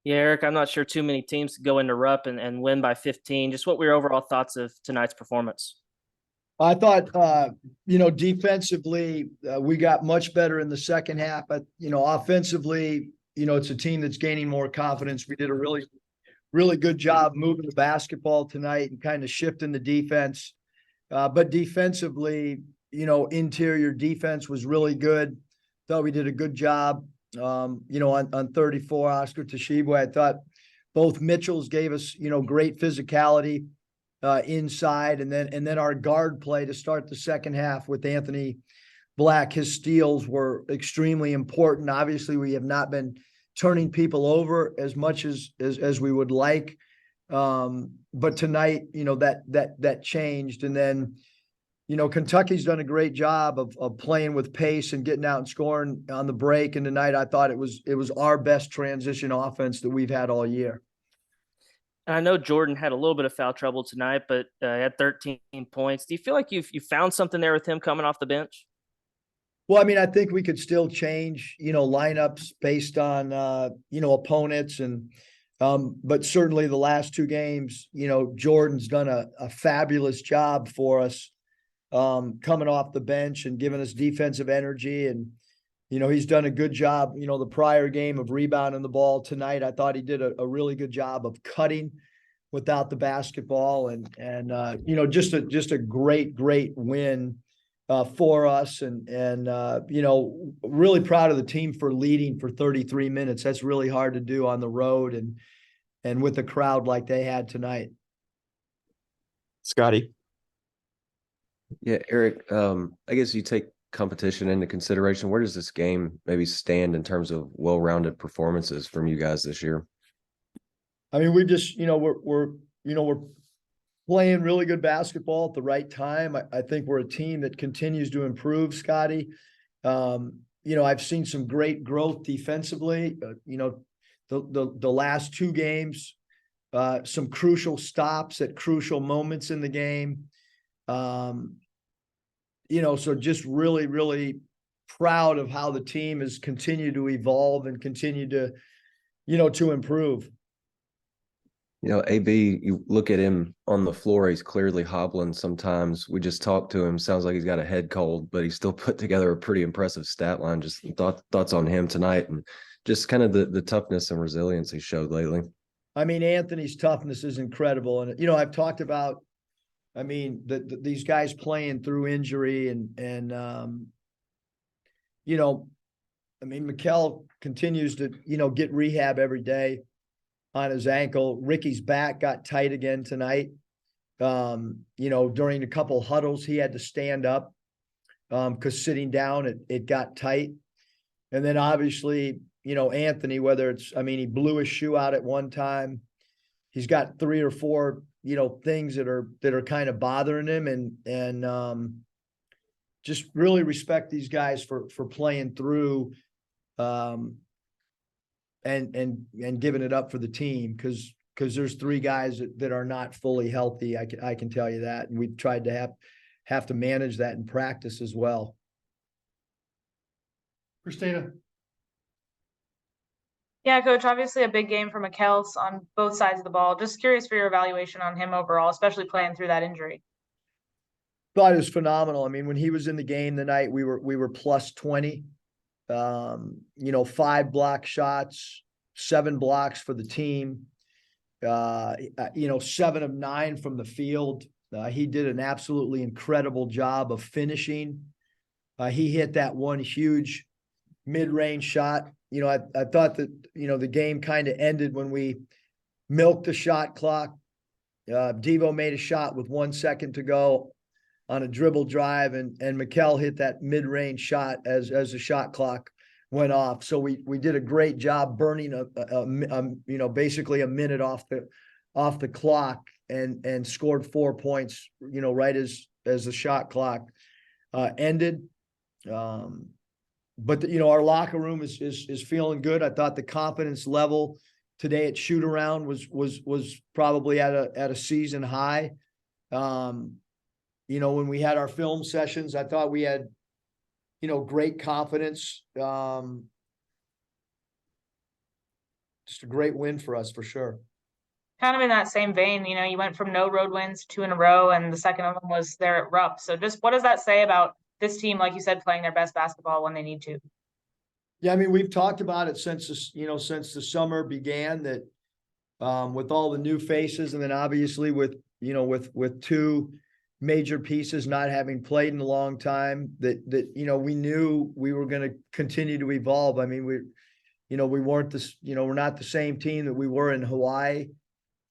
Yeah, Eric, I'm not sure too many teams could go into Rupp and win by 15. Just what were your overall thoughts of tonight's performance? I thought, defensively, we got much better in the second half. But, offensively, it's a team that's gaining more confidence. We did a really, really good job moving the basketball tonight and kind of shifting the defense. But defensively, interior defense was really good. Thought we did a good job. On 34, Oscar Tshiebwe, I thought both Mitchells gave us, great physicality inside, and then our guard play to start the second half with Anthony Black. His steals were extremely important. Obviously, we have not been turning people over as much as we would like. But tonight, that changed. And then, Kentucky's done a great job of playing with pace and getting out and scoring on the break. And tonight I thought it was our best transition offense that we've had all year. And I know Jordan had a little bit of foul trouble tonight, but had 13 points. Do you feel like you found something there with him coming off the bench? Well, I mean, I think we could still change, lineups based on, opponents but certainly the last two games, Jordan's done a fabulous job for us, coming off the bench and giving us defensive energy. And, he's done a good job, the prior game of rebounding the ball. Tonight, I thought he did a really good job of cutting without the basketball and just a great win for us. And really proud of the team for leading for 33 minutes. That's really hard to do on the road and with a crowd like they had tonight. Scotty. Yeah, Eric, I guess you take competition into consideration. Where does this game maybe stand in terms of well-rounded performances from you guys this year? I mean, we just, we're playing really good basketball at the right time. I think we're a team that continues to improve, Scotty. I've seen some great growth defensively. The last two games, some crucial stops at crucial moments in the game. So just really, really proud of how the team has continued to evolve and continue to, to improve. AB, you look at him on the floor, he's clearly hobbling sometimes. We just talked to him. Sounds like he's got a head cold, but he still put together a pretty impressive stat line. Just thoughts on him tonight and just kind of the toughness and resilience he showed lately. I mean, Anthony's toughness is incredible. And, I've talked about, these guys playing through injury and Mikal continues to, get rehab every day on his ankle. Ricky's back got tight again tonight. During a couple huddles, he had to stand up because sitting down, it got tight. And then obviously, Anthony, whether it's, he blew his shoe out at one time. He's got 3 or 4, things that are kind of bothering him and just really respect these guys for playing through and giving it up for the team because there's 3 guys that are not fully healthy. I can tell you that. And we've tried to have to manage that in practice as well. Christina. Yeah, Coach, obviously a big game for Mikels on both sides of the ball. Just curious for your evaluation on him overall, especially playing through that injury. Thought it was phenomenal. I mean, when he was in the game tonight, we were plus 20. 5 block shots, 7 blocks for the team. 7 of 9 from the field. He did an absolutely incredible job of finishing. He hit that one huge mid-range shot. I thought that, the game kind of ended when we milked the shot clock. Devo made a shot with 1 second to go on a dribble drive, and Mikal hit that mid-range shot as the shot clock went off. So we did a great job burning basically a minute off the clock and scored 4 points, right as the shot clock ended. But our locker room is feeling good. I thought the confidence level today at shoot around was probably at a season high. When we had our film sessions, I thought we had, great confidence. just a great win for us for sure. Kind of in that same vein, you went from no road wins, 2 in a row, and the second of them was there at Rupp. So just what does that say about this team, like you said, playing their best basketball when they need to? Yeah, I mean, we've talked about it since since the summer began that with all the new faces, and then obviously with two major pieces not having played in a long time, that we knew we were going to continue to evolve. I mean, we weren't this, we're not the same team that we were in Hawaii.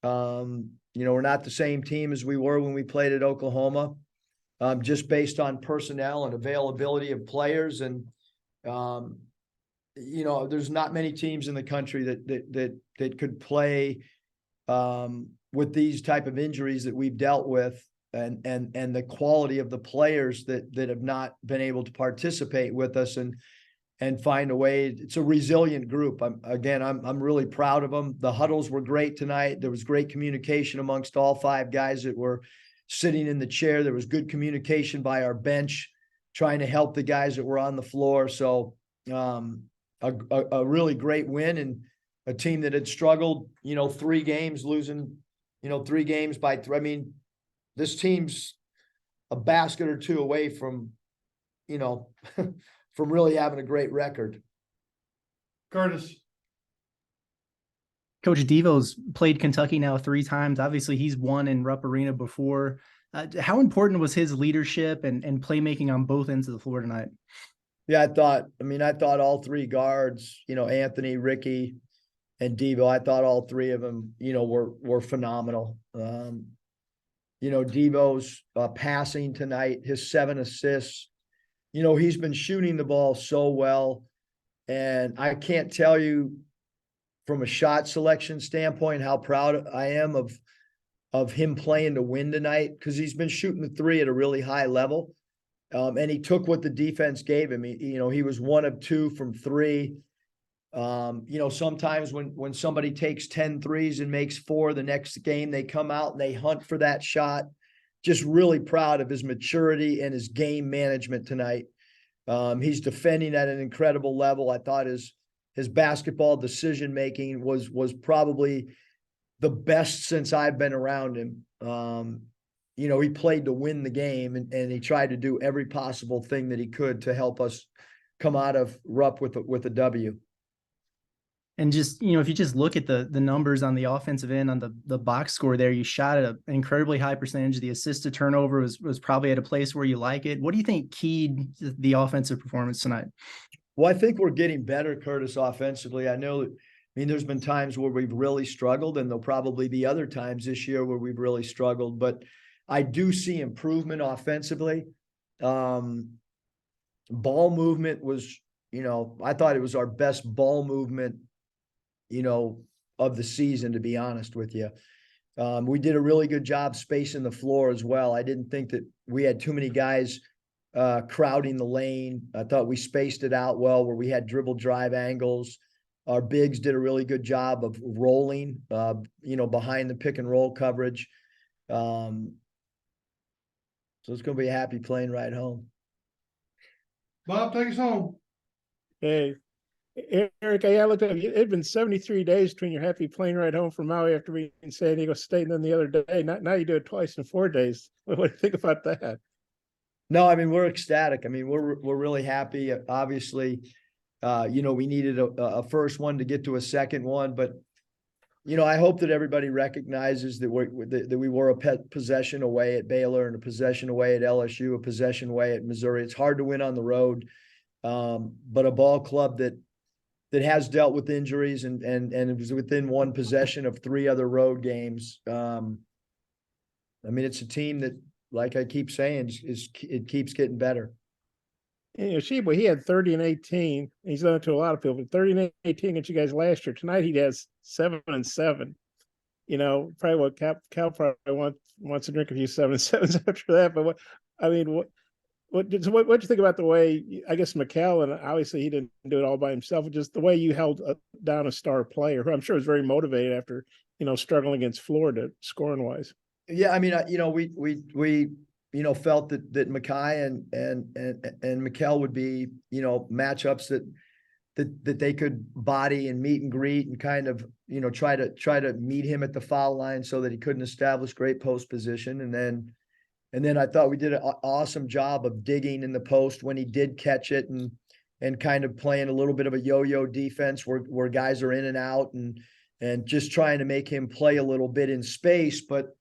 We're not the same team as we were when we played at Oklahoma, just based on personnel and availability of players. And, there's not many teams in the country that could play with these type of injuries that we've dealt with, and the quality of the players that have not been able to participate with us and find a way. It's a resilient group. I'm really proud of them. The huddles were great tonight. There was great communication amongst all 5 guys that were sitting in the chair. There was good communication by our bench, trying to help the guys that were on the floor. So a really great win, and a team that had struggled, 3 games, losing, 3 games by 3. I mean, this team's a basket or 2 away from, from really having a great record. Curtis. Coach Devo's played Kentucky now 3 times. Obviously, he's won in Rupp Arena before. How important was his leadership and playmaking on both ends of the floor tonight? Yeah, I thought all 3 guards, Anthony, Ricky, and Devo, I thought all 3 of them, were phenomenal. Devo's passing tonight, his 7 assists, he's been shooting the ball so well. And I can't tell you from a shot selection standpoint how proud I am of him playing to win tonight, because he's been shooting the 3 at a really high level. And he took what the defense gave him. He was 1 of 2 from 3. Sometimes when somebody takes 10 threes and makes 4, the next game they come out and they hunt for that shot. Just really proud of his maturity and his game management tonight. He's defending at an incredible level. I thought his basketball decision making was probably the best since I've been around him. He played to win the game, and he tried to do every possible thing that he could to help us come out of Rupp with a W. And just, if you just look at the numbers on the offensive end, on the box score there, you shot at an incredibly high percentage. The assist to turnover was probably at a place where you like it. What do you think keyed the offensive performance tonight? Well, I think we're getting better, Curtis, offensively. There's been times where we've really struggled, and there'll probably be other times this year where we've really struggled, but I do see improvement offensively. Ball movement was, I thought it was our best ball movement, of the season, to be honest with you. We did a really good job spacing the floor as well. I didn't think that we had too many guys crowding the lane. I thought we spaced it out well, where we had dribble drive angles. Our bigs did a really good job of rolling, behind the pick and roll coverage. So it's going to be a happy plane ride home. Bob, take us home. Hey, Eric, I looked up. It'd been 73 days between your happy plane ride home from Maui after being in San Diego State, and then the other day. Now you do it twice in 4 days. What do you think about that? No, we're ecstatic. We're really happy. Obviously, we needed a first one to get to a second one, but I hope that everybody recognizes that we were a possession away at Baylor, and a possession away at LSU, a possession away at Missouri. It's hard to win on the road, but a ball club that has dealt with injuries and it was within 1 possession of 3 other road games. It's a team that, like I keep saying, it keeps getting better. Sheba, he had 30 and 18. He's done it to a lot of people, but 30 and 18 against you guys last year. Tonight he has 7 and 7. Probably what Cal probably wants to drink a few 7 and 7s after that. But what do you think about the way, I guess, McCall, obviously he didn't do it all by himself, but just the way you held down a star player who I'm sure was very motivated after, struggling against Florida scoring wise. Yeah. We felt that Mackay and McCall would be, matchups that they could body and meet and greet and kind of, you know, try to meet him at the foul line so that he couldn't establish great post position. And then I thought we did an awesome job of digging in the post when he did catch it, and kind of playing a little bit of a yo-yo defense where guys are in and out, and just trying to make him play a little bit in space, but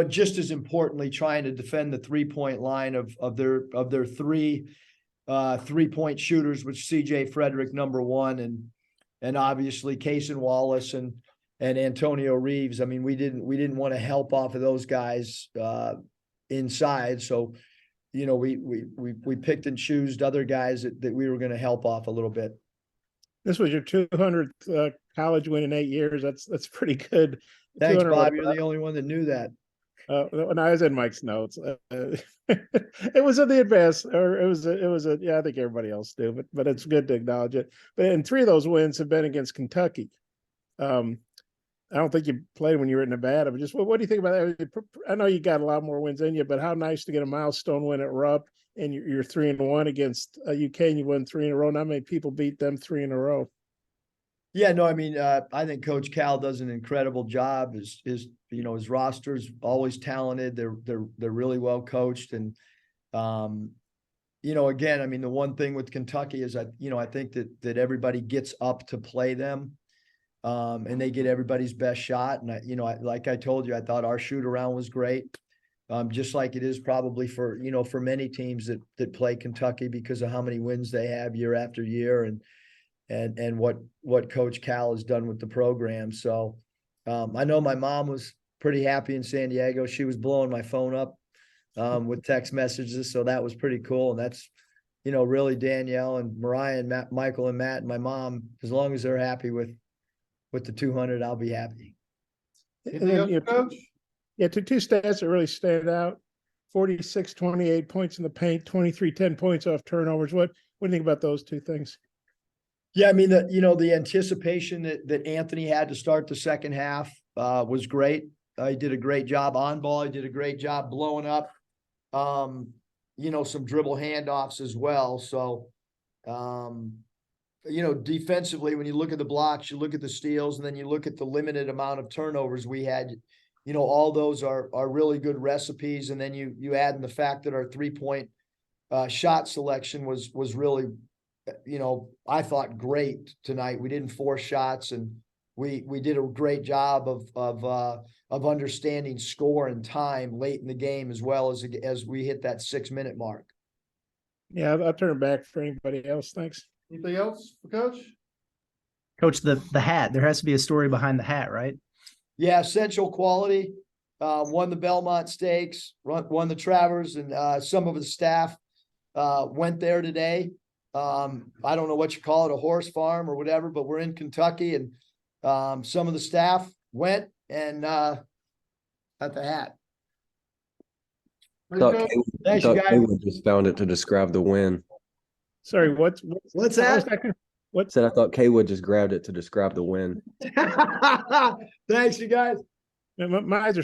just as importantly, trying to defend the 3-point line of their three 3-point shooters, which CJ Frederick, number one, and obviously Cason Wallace and Antonio Reeves. I mean, we didn't want to help off of those guys inside. So, you know, we picked and choosed other guys that we were going to help off a little bit. This was your 200th college win in 8 years. That's pretty good. Thanks, Bob. You're the only one that knew that. When I was in Mike's notes, it was in the advance, or it was a yeah. I think everybody else do, but it's good to acknowledge it. But and 3 of those wins have been against Kentucky. I don't think you played when you were in Nevada, but just what do you think about that? I know you got a lot more wins in you, but how nice to get a milestone win at Rupp, and you're 3-1 against UK, and you won 3 in a row. Not many people beat them 3 in a row. Yeah, no, I mean, I think Coach Cal does an incredible job. His you know, his roster's always talented. They're really well coached, and you know, again, I mean, the one thing with Kentucky is I think that everybody gets up to play them, and they get everybody's best shot. And like I told you, I thought our shoot around was great, just like it is probably for many teams that play Kentucky because of how many wins they have year after year, and what Coach Cal has done with the program. So I know my mom was pretty happy in San Diego. She was blowing my phone up with text messages. So that was pretty cool. And that's, really Danielle and Mariah and Michael and Matt and my mom, as long as they're happy with the 200, I'll be happy. Anything else, Coach? Yeah, two stats that really stand out: 46, 28 points in the paint, 23, 10 points off turnovers. What do you think about those two things? Yeah, I mean, the anticipation that Anthony had to start the second half was great. He did a great job on ball. He did a great job blowing up, some dribble handoffs as well. So, defensively, when you look at the blocks, you look at the steals, and then you look at the limited amount of turnovers we had, all those are really good recipes. And then you add in the fact that our 3-point shot selection was really, I thought great tonight. We didn't force shots, and we did a great job of understanding score and time late in the game, as well as we hit that 6-minute mark. Yeah, I'll turn it back for anybody else. Thanks. Anything else for Coach? Coach, the hat. There has to be a story behind the hat, right? Yeah, essential quality. Won the Belmont Stakes, won the Travers, and some of the staff went there today. I don't know what you call it, a horse farm or whatever, but we're in Kentucky, and some of the staff went and got the hat. Thanks, you guys. Kaywood just found it to describe the win. Sorry, what's that? Said I thought Kaywood just grabbed it to describe the win. Thanks, you guys. My eyes are